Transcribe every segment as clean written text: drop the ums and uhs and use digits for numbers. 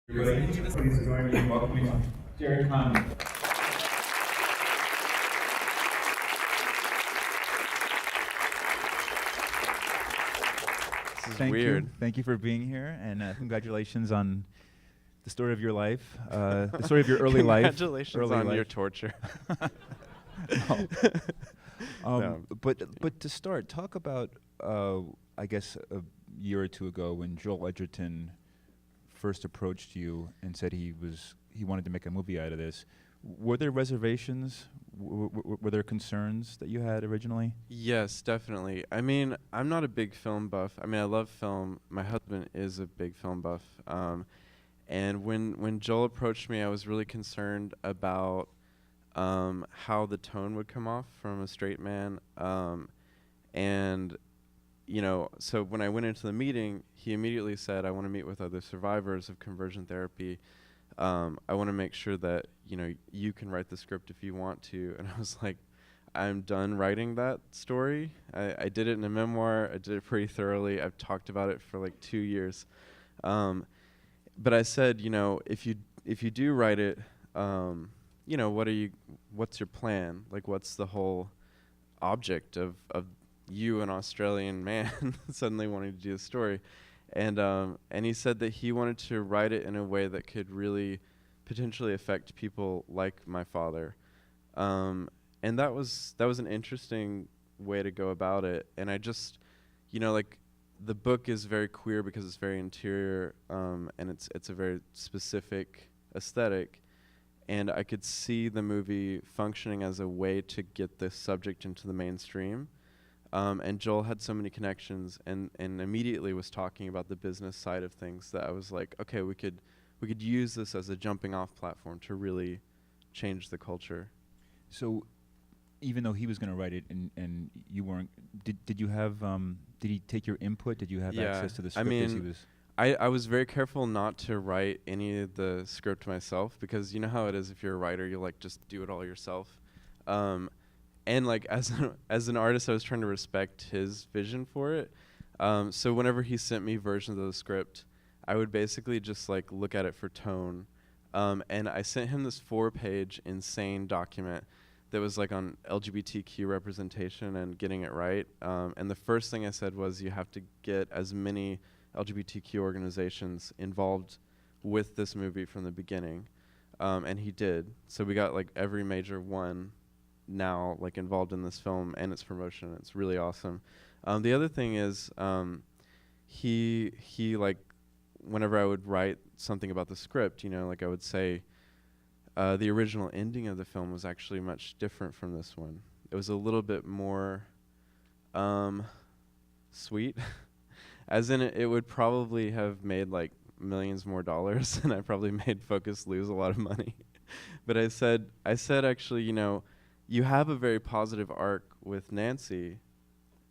Everybody, please join me in welcoming Garrard Conley. This is Thank weird. you. Thank you for being here, and congratulations on the story of your life, the story of your early life. Congratulations on your torture. No. No. But to start, talk about I guess a year or two ago when Joel Edgerton first approached you and said he wanted to make a movie out of this. Were there reservations? Were there concerns that you had originally? Yes, definitely. I mean, I'm not a big film buff. I mean, I love film. My husband is a big film buff. And when Joel approached me, I was really concerned about how the tone would come off from a straight man. And, you know, so when I went into the meeting, he immediately said, I want to meet with other survivors of conversion therapy. I want to make sure that, you know, you can write the script if you want to. And I was like, I'm done writing that story. I did it in a memoir. I did it pretty thoroughly. I've talked about it for like 2 years. But I said, you know, if you do write it, you know, what's your plan? Like, what's the whole object of you, an Australian man, suddenly wanting to do a story? And he said that he wanted to write it in a way that could really potentially affect people like my father. And that was an interesting way to go about it. And I just, you know, like, the book is very queer because it's very interior, and it's a very specific aesthetic. And I could see the movie functioning as a way to get this subject into the mainstream. And Joel had so many connections and immediately was talking about the business side of things that I was like, okay, we could use this as a jumping off platform to really change the culture. So, even though he was going to write it and you weren't, did you have did he take your input? Did you have access to the script? I mean, as he was I was very careful not to write any of the script myself, because you know how it is if you're a writer, you like just do it all yourself. And like as an artist, I was trying to respect his vision for it. So whenever he sent me versions of the script, I would basically just like look at it for tone. And I sent him this 4-page insane document that was like on LGBTQ representation and getting it right. And the first thing I said was, you have to get as many LGBTQ organizations involved with this movie from the beginning. And he did. So we got like every major one now like involved in this film and its promotion. It's really awesome. The other thing is, he like, whenever I would write something about the script, you know, like I would say, the original ending of the film was actually much different from this one. It was a little bit more sweet. As in, it would probably have made like millions more dollars, and I probably made Focus lose a lot of money. But I said actually, you know, you have a very positive arc with Nancy,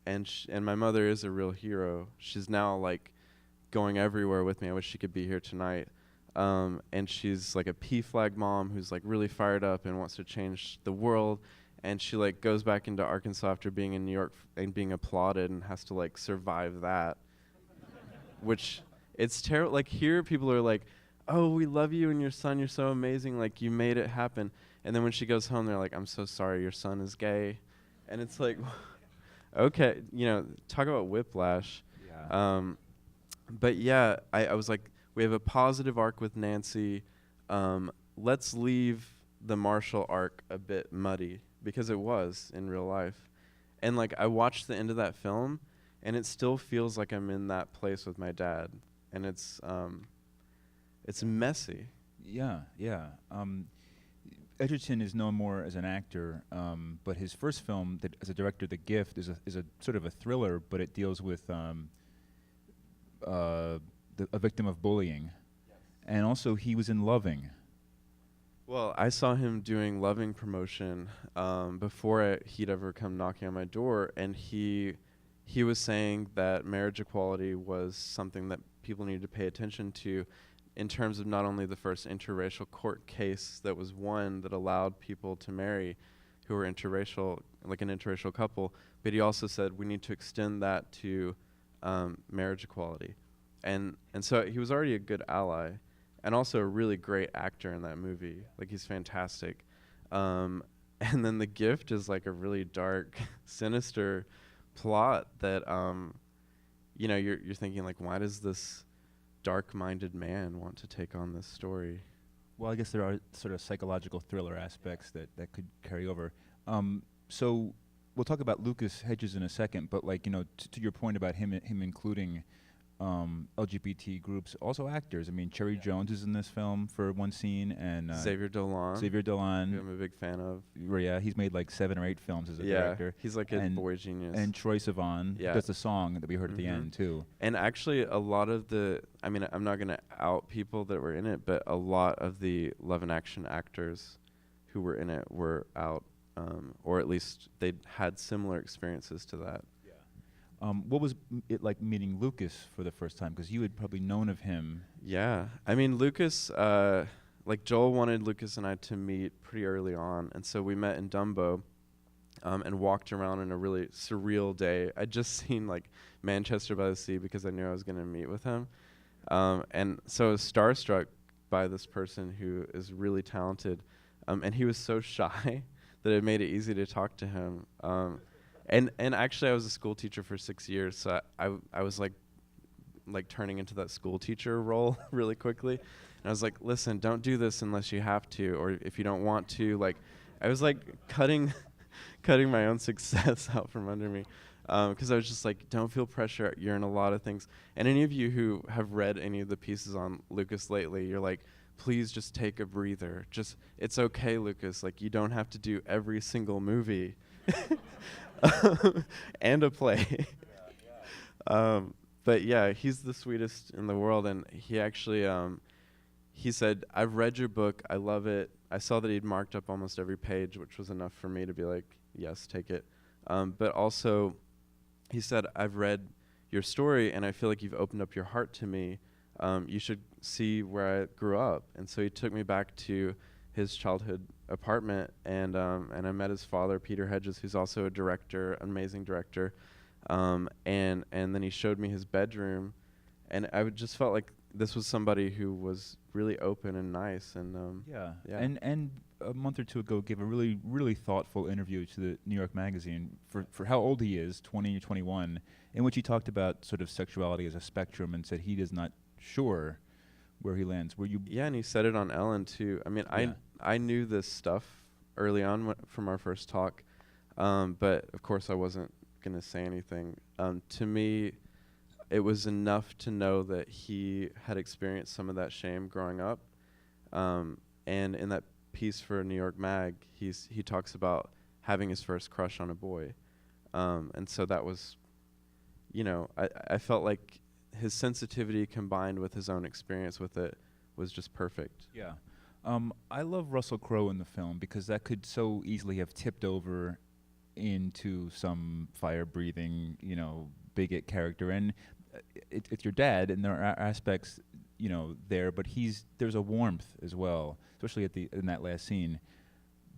and my mother is a real hero. She's now like going everywhere with me. I wish she could be here tonight. And she's like a P-flag mom who's like really fired up and wants to change the world. And she like goes back into Arkansas after being in New York and being applauded and has to like survive that. Which it's terrible. Like, here people are like, oh, we love you and your son, you're so amazing, like you made it happen. And then when she goes home, they're like, I'm so sorry, your son is gay. And it's like, okay, you know, talk about whiplash. yeah. But yeah, I was like, we have a positive arc with Nancy. Let's leave the Marshall arc a bit muddy, because it was in real life. And like, I watched the end of that film, and it still feels like I'm in that place with my dad. And it's messy. Yeah. Edgerton is known more as an actor, but his first film, as a director, The Gift, is a sort of a thriller, but it deals with a victim of bullying. Yes. And also he was in Loving. Well, I saw him doing Loving promotion before he'd ever come knocking on my door, and he was saying that marriage equality was something that people needed to pay attention to, in terms of not only the first interracial court case that was won that allowed people to marry who were interracial, like an interracial couple, but he also said we need to extend that to marriage equality. And so he was already a good ally. and also a really great actor in that movie. Like, he's fantastic. And then The Gift is like a really dark, sinister plot that, you're thinking, like, why does this dark-minded man want to take on this story? Well, I guess there are sort of psychological thriller aspects that could carry over. So we'll talk about Lucas Hedges in a second, but like, to your point about him including LGBT groups, also actors. I mean, Cherry Jones is in this film for one scene, and Xavier Dolan, Xavier who Dolan, I'm a big fan of. Yeah, he's made like 7 or 8 films as a director. He's like a boy genius. And Troye Sivan does the song that we heard at the end too. And actually, a lot of I'm not going to out people that were in it, but a lot of the Love and Action actors who were in it were out, or at least they'd had similar experiences to that. What was it like meeting Lucas for the first time? Because you had probably known of him. Yeah. I mean, Lucas, like Joel wanted Lucas and I to meet pretty early on. And so we met in Dumbo and walked around in a really surreal day. I'd just seen like Manchester by the Sea because I knew I was going to meet with him. And so I was starstruck by this person who is really talented. And he was so shy that it made it easy to talk to him. And actually, I was a school teacher for 6 years, so I was like turning into that school teacher role really quickly. And I was like, listen, don't do this unless you have to, or if you don't want to. Like, I was like cutting my own success out from under me, because I was just like, don't feel pressure. You're in a lot of things. And any of you who have read any of the pieces on Lucas lately, you're like, please just take a breather. It's okay, Lucas. Like, you don't have to do every single movie. And a play. But yeah, he's the sweetest in the world, and he actually he said, I've read your book, I love it. I saw that he'd marked up almost every page, which was enough for me to be like, yes, take it. But also, he said, I've read your story, and I feel like you've opened up your heart to me. You should see where I grew up. And so he took me back to his childhood apartment, and I met his father, Peter Hedges, who's also a director, amazing director, and then he showed me his bedroom, and I just felt like this was somebody who was really open and nice, and and a month or two ago gave a really, really thoughtful interview to the New York Magazine for how old he is, 20 or 21, in which he talked about sort of sexuality as a spectrum and said he is not sure where he lands. Were you? Yeah, and he said it on Ellen too. I mean, I knew this stuff early on from our first talk, but of course I wasn't gonna say anything. To me, it was enough to know that he had experienced some of that shame growing up, and in that piece for New York Mag, he talks about having his first crush on a boy, and so that was, I felt like his sensitivity combined with his own experience with it was just perfect. Yeah. I love Russell Crowe in the film because that could so easily have tipped over into some fire-breathing, bigot character. And it's your dad, and there are aspects, there, but there's a warmth as well, especially in that last scene.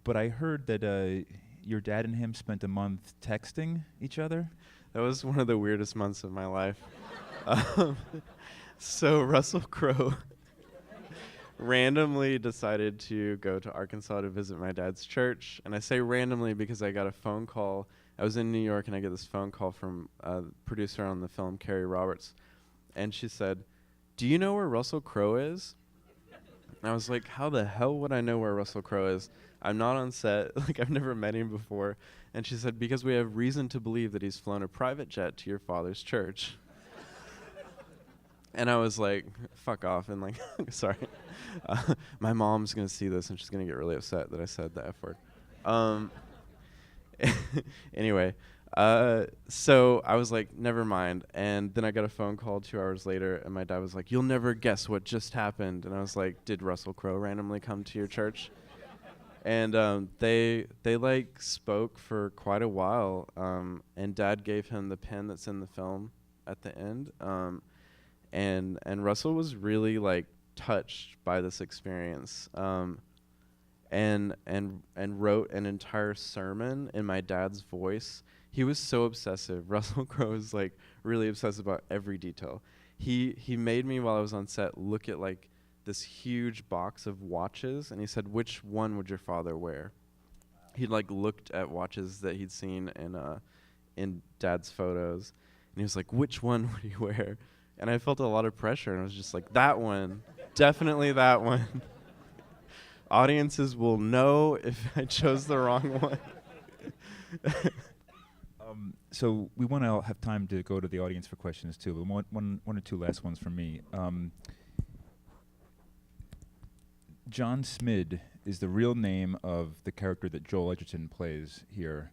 But I heard that your dad and him spent a month texting each other. That was one of the weirdest months of my life. So Russell Crowe randomly decided to go to Arkansas to visit my dad's church. And I say randomly because I got a phone call. I was in New York, and I get this phone call from a producer on the film, Carrie Roberts. And she said, do you know where Russell Crowe is? And I was like, how the hell would I know where Russell Crowe is? I'm not on set. Like, I've never met him before. And she said, because we have reason to believe that he's flown a private jet to your father's church. And I was like, fuck off, and like, sorry. My mom's going to see this, and she's going to get really upset that I said the F word. Anyway, so I was like, never mind. And then I got a phone call 2 hours later, and my dad was like, you'll never guess what just happened. And I was like, did Russell Crowe randomly come to your church? And they like spoke for quite a while, and Dad gave him the pen that's in the film at the end. And Russell was really like touched by this experience, and wrote an entire sermon in my dad's voice. He was so obsessive. Russell Crowe is like really obsessed about every detail. He made me, while I was on set, look at like this huge box of watches, and he said, "Which one would your father wear?" He like looked at watches that he'd seen in Dad's photos, and he was like, "Which one would he wear?" And I felt a lot of pressure, and I was just like, "That one, definitely that one." Audiences will know if I chose the wrong one. So we want to have time to go to the audience for questions too, but one or two last ones from me. John Smid is the real name of the character that Joel Edgerton plays here.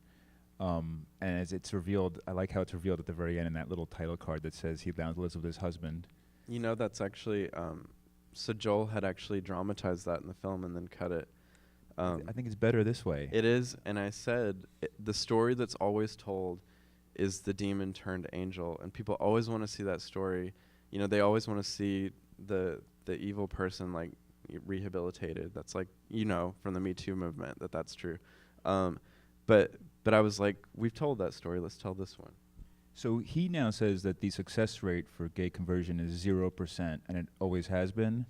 And as it's revealed, I like how it's revealed at the very end in that little title card that says he now lives with his husband. You know, that's actually, so Joel had actually dramatized that in the film and then cut it. I think it's better this way. It is, and I said, the story that's always told is the demon turned angel, and people always want to see that story. You know, they always want to see the evil person, like, rehabilitated. That's like, you know, from the Me Too movement, that's true. But I was like, we've told that story, let's tell this one. So he now says that the success rate for gay conversion is 0%, and it always has been.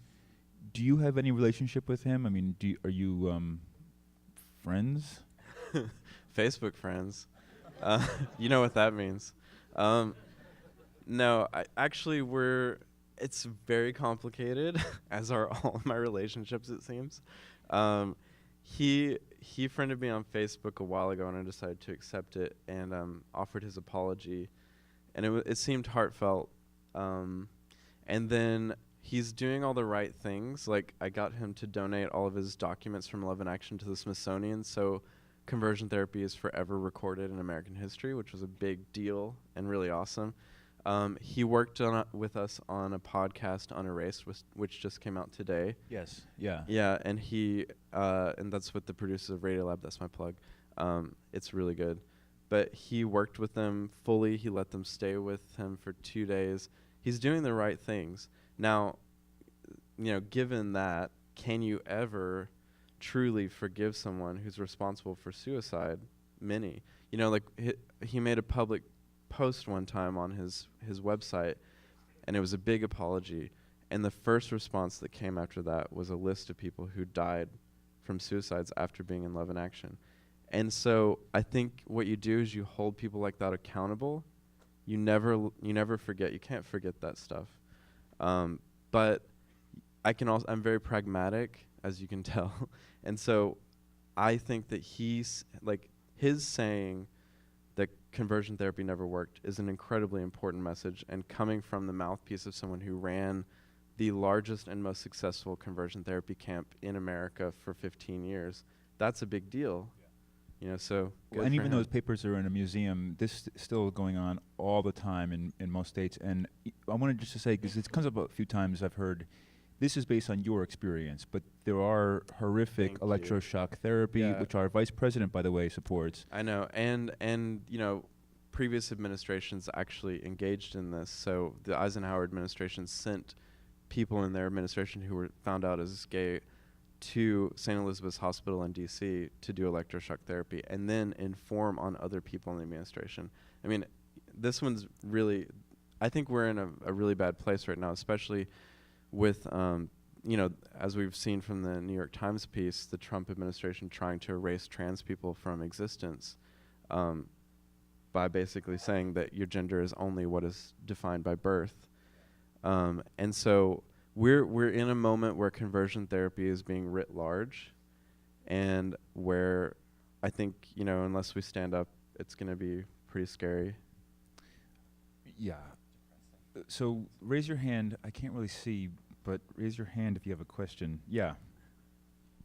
Do you have any relationship with him? I mean, are you friends? Facebook friends. You know what that means. No, it's very complicated, as are all my relationships, it seems. He friended me on Facebook a while ago, and I decided to accept it and offered his apology, and it seemed heartfelt. And then he's doing all the right things. Like, I got him to donate all of his documents from Love in Action to the Smithsonian, so conversion therapy is forever recorded in American history, which was a big deal and really awesome. He worked with us on a podcast, Unerased, which just came out today. Yes. Yeah. Yeah, and and that's with the producers of Radiolab. That's my plug. It's really good. But he worked with them fully. He let them stay with him for 2 days. He's doing the right things. Now, you know, given that, can you ever truly forgive someone who's responsible for suicide? Many. You know, like, he made a public post one time on his website, and it was a big apology, and the first response that came after that was a list of people who died from suicides after being in Love in Action. And so I think what you do is you hold people like that accountable. You never forget. You can't forget that stuff. But I'm very pragmatic, as you can tell. And so I think that his saying that conversion therapy never worked is an incredibly important message, and coming from the mouthpiece of someone who ran the largest and most successful conversion therapy camp in America for 15 years, that's a big deal. You know, so and even though those papers are in a museum, this is still going on all the time in most states. And I wanted just to say, because it comes up a few times, I've heard this is based on your experience, but there are horrific electroshock therapy, which our vice president, by the way, supports. I know, and you know, previous administrations actually engaged in this. So the Eisenhower administration sent people in their administration who were found out as gay to St. Elizabeth's Hospital in D.C. to do electroshock therapy, and then inform on other people in the administration. I mean, this one's really, I think we're in a really bad place right now, especially with, you know, as we've seen from the New York Times piece, the Trump administration trying to erase trans people from existence by basically saying that your gender is only what is defined by birth. And so we're in a moment where conversion therapy is being writ large, and where I think, you know, unless we stand up, it's going to be pretty scary. Yeah. So raise your hand. I can't really see, but raise your hand if you have a question. Yeah.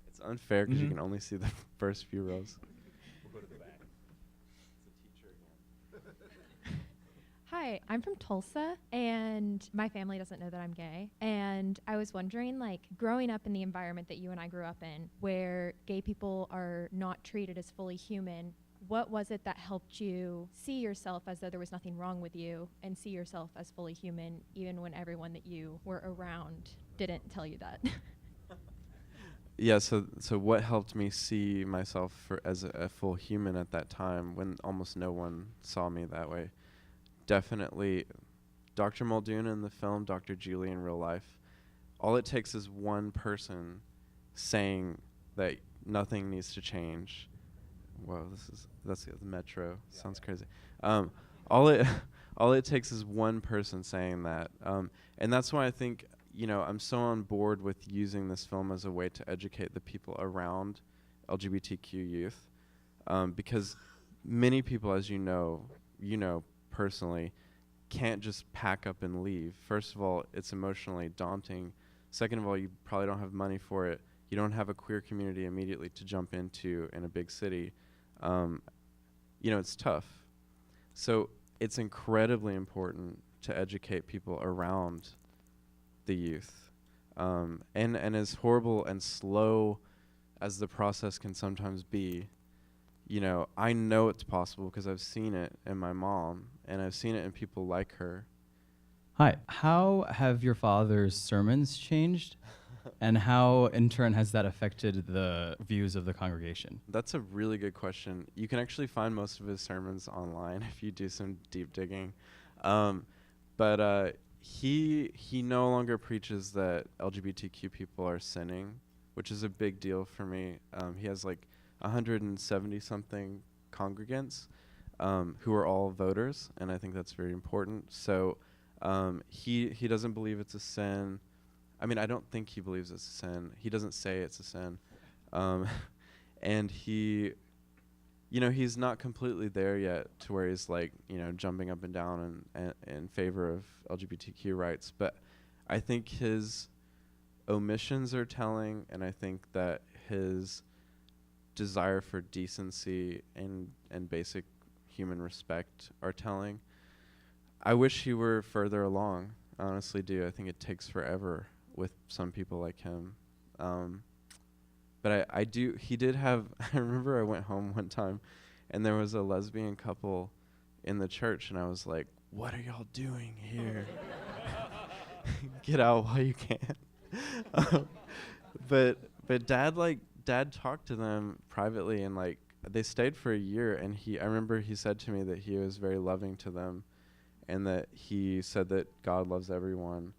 It's unfair because you can only see the first few rows. We'll go to the back. Hi, I'm from Tulsa, and my family doesn't know that I'm gay. And I was wondering, like, growing up in the environment that you and I grew up in, where gay people are not treated as fully human, what was it that helped you see yourself as though there was nothing wrong with you, and see yourself as fully human, even when everyone that you were around didn't tell you that? Yeah, so what helped me see myself as a full human at that time, when almost no one saw me that way? Definitely Dr. Muldoon in the film, Dr. Julie in real life. all it takes is one person saying that nothing needs to change. Whoa, that's the metro. Sounds crazy. All it all it takes is one person saying that, and that's why I think, I'm so on board with using this film as a way to educate the people around LGBTQ youth, because many people, as you know personally, can't just pack up and leave. First of all, it's emotionally daunting. Second of all, you probably don't have money for it. You don't have a queer community immediately to jump into in a big city. It's tough. So it's incredibly important to educate people around the youth. And as horrible and slow as the process can sometimes be, I know it's possible because I've seen it in my mom, and I've seen it in people like her. Hi. How have your father's sermons changed? And how, in turn, has that affected the views of the congregation? That's a really good question. You can actually find most of his sermons online if you do some deep digging. But he no longer preaches that LGBTQ people are sinning, which is a big deal for me. He has like 170-something congregants who are all voters, and I think that's very important. So he doesn't believe it's a sin. I mean, I don't think he believes it's a sin. He doesn't say it's a sin. And he, he's not completely there yet to where he's like, jumping up and down and in favor of LGBTQ rights. But I think his omissions are telling, and I think that his desire for decency and basic human respect are telling. I wish he were further along. I honestly do. I think it takes forever with some people like him. But he did have, I remember I went home one time and there was a lesbian couple in the church, and I was like, what are y'all doing here? Get out while you can. But dad talked to them privately, and like they stayed for a year, and I remember he said to me that he was very loving to them, and that he said that God loves everyone.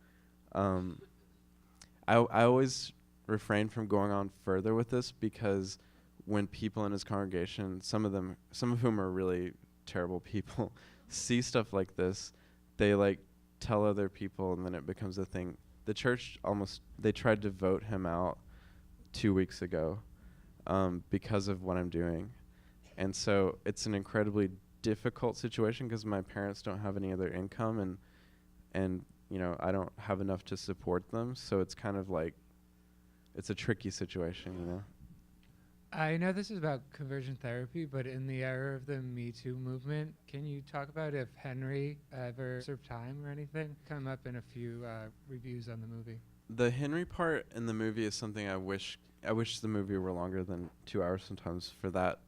I always refrain from going on further with this, because when people in his congregation, some of whom are really terrible people, see stuff like this, they like tell other people, and then it becomes a thing. The church they tried to vote him out 2 weeks ago because of what I'm doing. And so it's an incredibly difficult situation because my parents don't have any other income, and I don't have enough to support them. So it's kind of like, it's a tricky situation, I know this is about conversion therapy, but in the era of the Me Too movement, can you talk about if Henry ever served time or anything? Come up in a few reviews on the movie. The Henry part in the movie is something I wish the movie were longer than 2 hours sometimes for that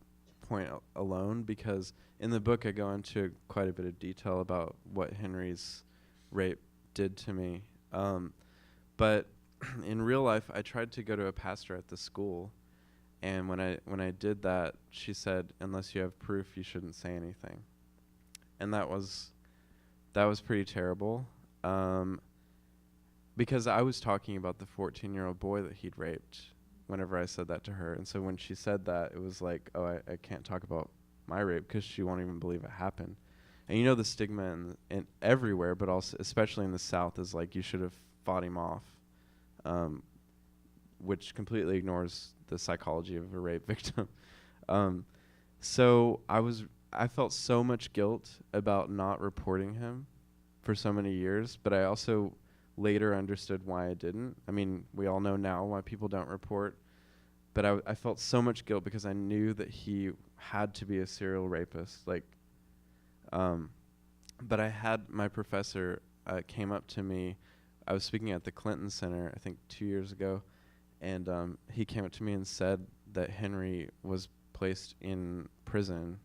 point alone, because in the book I go into quite a bit of detail about what Henry's rape did to me. But in real life, I tried to go to a pastor at the school, and when I did that, she said, unless you have proof, you shouldn't say anything. And that was pretty terrible, because I was talking about the 14-year-old boy that he'd raped whenever I said that to her. And so when she said that, it was like, oh, I can't talk about my rape because she won't even believe it happened. And the stigma in everywhere, but also especially in the South, is like, you should have fought him off, which completely ignores the psychology of a rape victim. So I felt so much guilt about not reporting him for so many years, but I also later understood why I didn't. I mean, we all know now why people don't report, but I felt so much guilt because I knew that he had to be a serial rapist. But I had my professor came up to me. I was speaking at the Clinton Center, I think 2 years ago, and he came up to me and said that Henry was placed in prison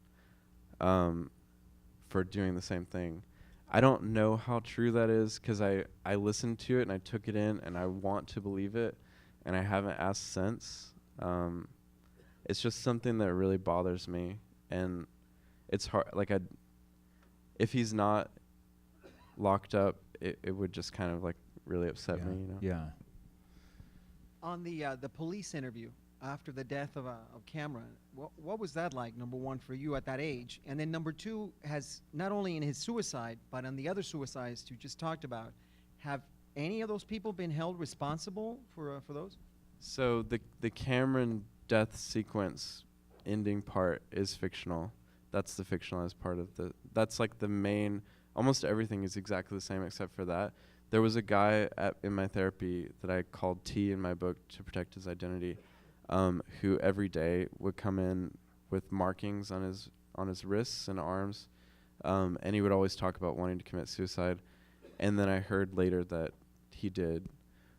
for doing the same thing. I don't know how true that is, because I listened to it and I took it in and I want to believe it, and I haven't asked since. It's just something that really bothers me, and it's hard. If he's not locked up, it would just kind of like really upset me. Yeah. On the police interview after the death of Cameron, what was that like, number one, for you at that age? And then number two, has not only in his suicide, but on the other suicides you just talked about, have any of those people been held responsible for those? So the Cameron death sequence ending part is fictional. That's the fictionalized part of that's like the main, almost everything is exactly the same except for that. There was a guy in my therapy that I called T in my book to protect his identity, who every day would come in with markings on his wrists and arms, and he would always talk about wanting to commit suicide. And then I heard later that he did.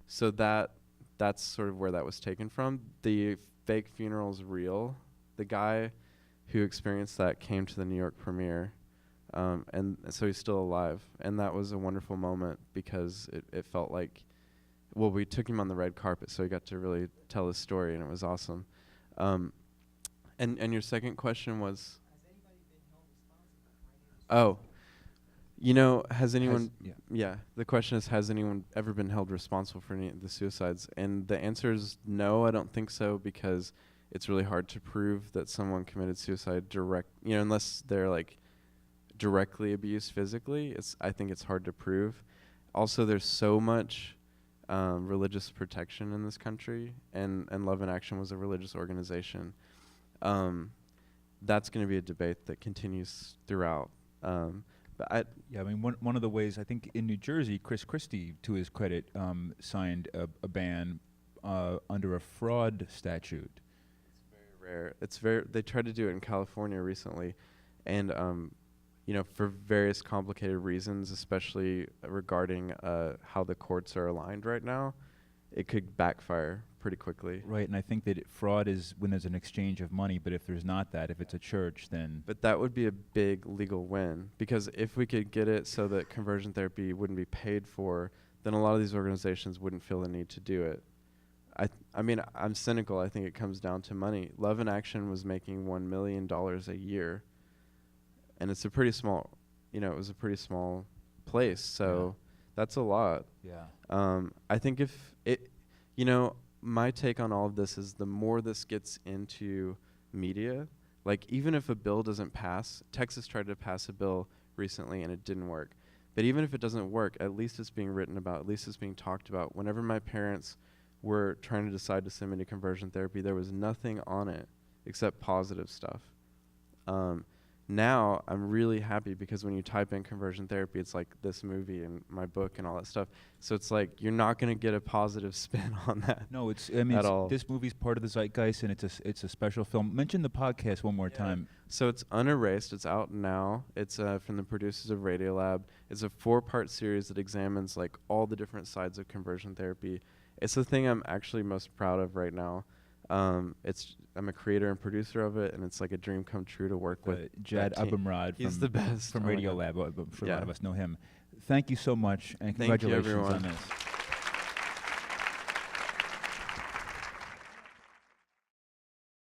So that's sort of where that was taken from. The fake funeral's real. The guy who experienced that came to the New York premiere. And so he's still alive. And that was a wonderful moment because it felt like, well, we took him on the red carpet, so he got to really tell his story, and it was awesome. And your second question was? Has anybody been held responsible for any of this? Has anyone? The question is, has anyone ever been held responsible for any of the suicides? And the answer is no, I don't think so, because it's really hard to prove that someone committed suicide unless they're like directly abused physically. I think it's hard to prove. Also, there's so much religious protection in this country, and Love in Action was a religious organization. That's going to be a debate that continues throughout. But one of the ways, I think in New Jersey, Chris Christie, to his credit, signed a ban under a fraud statute. It's very rare. They tried to do it in California recently, and for various complicated reasons, especially regarding how the courts are aligned right now, it could backfire pretty quickly. Right, and I think that fraud is when there's an exchange of money, but if there's not that, if it's a church, then... But that would be a big legal win, because if we could get it so that conversion therapy wouldn't be paid for, then a lot of these organizations wouldn't feel the need to do it. I mean, I'm cynical. I think it comes down to money. Love in Action was making $1 million a year, and it's a pretty small, it was a pretty small place, so that's a lot. Yeah. I think if it, my take on all of this is the more this gets into media, like even if a bill doesn't pass, Texas tried to pass a bill recently and it didn't work. But even if it doesn't work, at least it's being written about, at least it's being talked about. Whenever my parents were trying to decide to send me to conversion therapy, there was nothing on it except positive stuff. Now I'm really happy because when you type in conversion therapy, it's like this movie and my book and all that stuff. So it's like you're not going to get a positive spin on that. No, this movie's part of the zeitgeist, and it's a special film. Mention the podcast one more time. So it's Unerased. It's out now. It's from the producers of Radiolab. It's a 4-part series that examines like all the different sides of conversion therapy. It's the thing I'm actually most proud of right now. I'm a creator and producer of it, and it's like a dream come true to work with Jad Abumrad. He's the best from Radiolab. A lot of us know him. Thank you so much, and congratulations on this.